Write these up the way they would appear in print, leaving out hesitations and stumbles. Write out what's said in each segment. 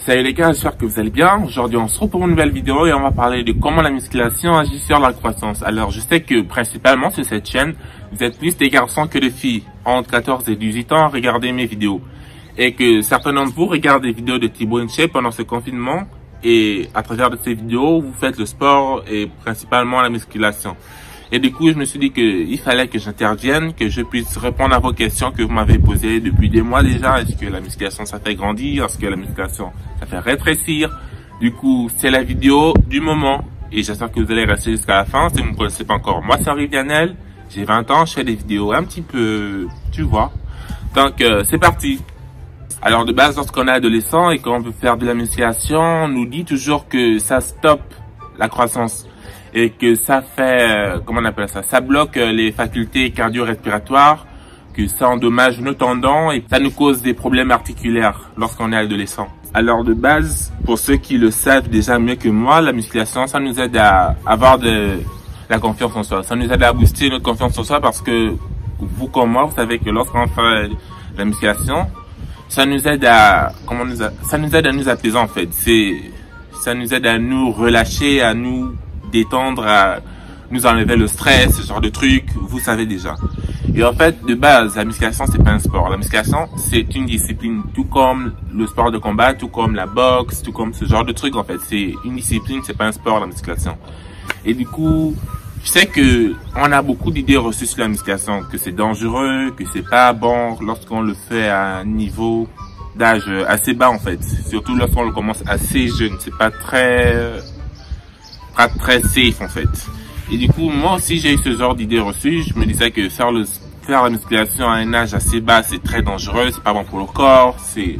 Salut les gars, j'espère que vous allez bien. Aujourd'hui on se retrouve pour une nouvelle vidéo et on va parler de comment la musculation agit sur la croissance. Alors je sais que principalement sur cette chaîne, vous êtes plus des garçons que des filles entre 14 et 18 ans à regarder mes vidéos. Et que certains d'entre vous regardent des vidéos de Thibaut InShape pendant ce confinement. Et à travers de ces vidéos, vous faites le sport et principalement la musculation. Et du coup, je me suis dit qu'il fallait que j'intervienne, que je puisse répondre à vos questions que vous m'avez posées depuis des mois déjà. Est-ce que la musculation, ça fait grandir? Est-ce que la musculation, ça fait rétrécir? Du coup, c'est la vidéo du moment. Et j'espère que vous allez rester jusqu'à la fin. Si vous ne me connaissez pas encore, moi, c'est Henri Viannel. J'ai 20 ans, je fais des vidéos un petit peu, tu vois. Donc, c'est parti. Alors, de base, lorsqu'on est adolescent et qu'on veut faire de la musculation, on nous dit toujours que ça stoppe la croissance. Et que ça fait, comment on appelle ça, ça bloque les facultés cardio-respiratoires, que ça endommage nos tendons et ça nous cause des problèmes articulaires lorsqu'on est adolescent. Alors de base, pour ceux qui le savent déjà mieux que moi, la musculation, ça nous aide à avoir de la confiance en soi. Ça nous aide à booster notre confiance en soi parce que vous comme moi, vous savez que lorsqu'on fait la musculation, ça nous aide à, ça nous aide à nous apaiser en fait. Ça nous aide à nous relâcher, à nous détendre, à nous enlever le stress, ce genre de trucs, vous savez déjà. Et en fait, de base, la musculation, c'est pas un sport. La musculation, c'est une discipline, tout comme le sport de combat, tout comme la boxe, tout comme ce genre de trucs, en fait. C'est une discipline, c'est pas un sport, la musculation. Et du coup, je sais que on a beaucoup d'idées reçues sur la musculation, que c'est dangereux, que c'est pas bon lorsqu'on le fait à un niveau d'âge assez bas, en fait. Surtout lorsqu'on le commence assez jeune. C'est pas très safe en fait. Et du coup, moi aussi j'ai eu ce genre d'idée reçue. Je me disais que faire la musculation à un âge assez bas, c'est très dangereux, c'est pas bon pour le corps,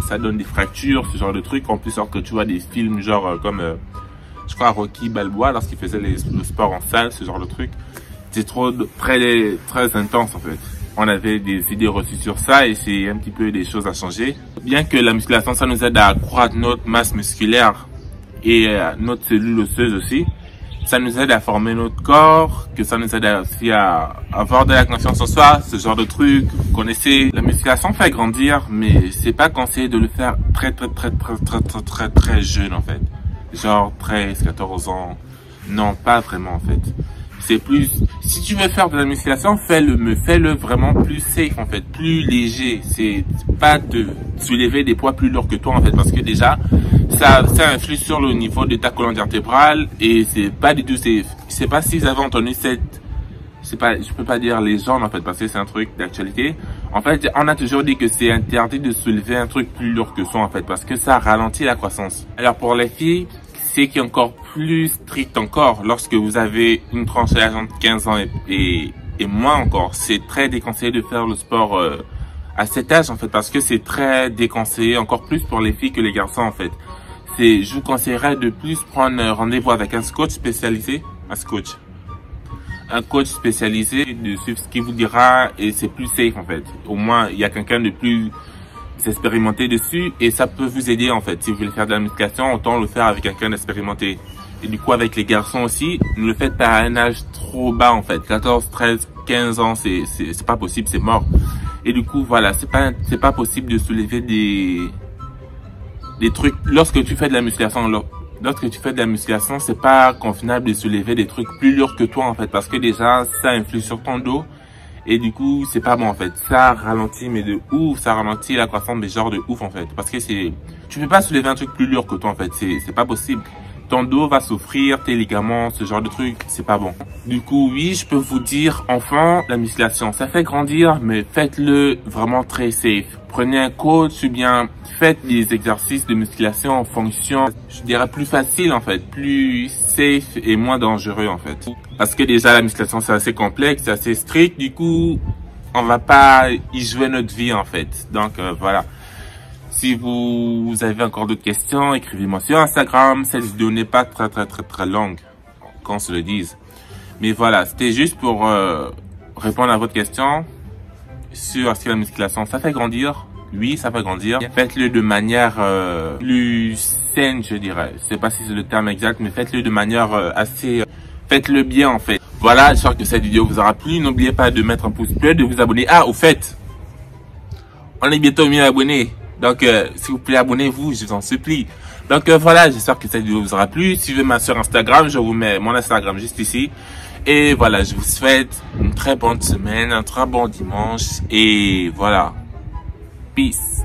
ça donne des fractures, ce genre de trucs. En plus, alors que tu vois des films genre comme, je crois Rocky Balboa, lorsqu'il faisait le sport en salle, ce genre de trucs, c'est très intense en fait. On avait des idées reçues sur ça et c'est un petit peu des choses à changer. Bien que la musculation, ça nous aide à accroître notre masse musculaire et notre cellule osseuse aussi, ça nous aide à former notre corps, que ça nous aide aussi à avoir de la confiance en soi, ce genre de trucs. Vous connaissez, la musculation fait grandir, mais c'est pas conseillé de le faire très jeune en fait. Genre 13, 14 ans. Non, pas vraiment en fait. C'est plus, si tu veux faire de la musculation, fais-le vraiment plus safe en fait, plus léger. C'est pas de soulever des poids plus lourds que toi en fait, parce que déjà, ça influe sur le niveau de ta colonne vertébrale et c'est pas du tout safe. Je sais pas si vous avez entendu je peux pas dire légende en fait, parce que c'est un truc d'actualité. En fait, on a toujours dit que c'est interdit de soulever un truc plus lourd que soi en fait, parce que ça ralentit la croissance. Alors pour les filles, c'est qui est encore plus strict encore. Lorsque vous avez une tranche d'âge entre 15 ans et moins encore, c'est très déconseillé de faire le sport à cet âge en fait, parce que c'est très déconseillé, encore plus pour les filles que les garçons en fait. Je vous conseillerais de plus prendre rendez-vous avec un coach spécialisé, un coach spécialisé, de suivre ce qu'il vous dira et c'est plus safe en fait. Au moins, il y a quelqu'un de plus expérimenté dessus et ça peut vous aider en fait. Si vous voulez faire de la musculation, autant le faire avec quelqu'un d'expérimenté. Et du coup, avec les garçons aussi, ne le faites pas à un âge trop bas en fait. 14, 13, 15 ans, c'est pas possible, c'est mort. Et du coup, voilà, c'est pas possible de soulever des trucs. Lorsque tu fais de la musculation, c'est pas convenable de soulever des trucs plus lourds que toi en fait, parce que déjà ça influe sur ton dos et du coup c'est pas bon en fait. Ça ralentit mais de ouf, ça ralentit la croissance mais genre de ouf en fait, parce que tu peux pas soulever un truc plus lourd que toi en fait, c'est pas possible. Ton dos va souffrir, tes ligaments, ce genre de trucs, c'est pas bon. Du coup, oui, je peux vous dire, enfant, la musculation, ça fait grandir, mais faites-le vraiment très safe. Prenez un coach ou bien faites des exercices de musculation en fonction, je dirais plus facile en fait, plus safe et moins dangereux en fait. Parce que déjà, la musculation, c'est assez complexe, c'est assez strict, du coup, on va pas y jouer notre vie en fait. Donc, voilà. Si vous avez encore d'autres questions, écrivez-moi sur Instagram. Cette vidéo n'est pas très longue, qu'on se le dise. Mais voilà, c'était juste pour répondre à votre question sur est-ce que la musculation, ça fait grandir. Oui, ça fait grandir. Faites-le de manière plus saine, je dirais. Je sais pas si c'est le terme exact, mais faites-le de manière assez... faites-le bien en fait. Voilà, j'espère que cette vidéo vous aura plu. N'oubliez pas de mettre un pouce bleu, de vous abonner. Ah, au fait, on est bientôt 1000 abonnés. Donc, s'il vous plaît, abonnez-vous, je vous en supplie. Donc, voilà, j'espère que cette vidéo vous aura plu. Suivez-moi sur Instagram, je vous mets mon Instagram juste ici. Et voilà, je vous souhaite une très bonne semaine, un très bon dimanche. Et voilà, peace.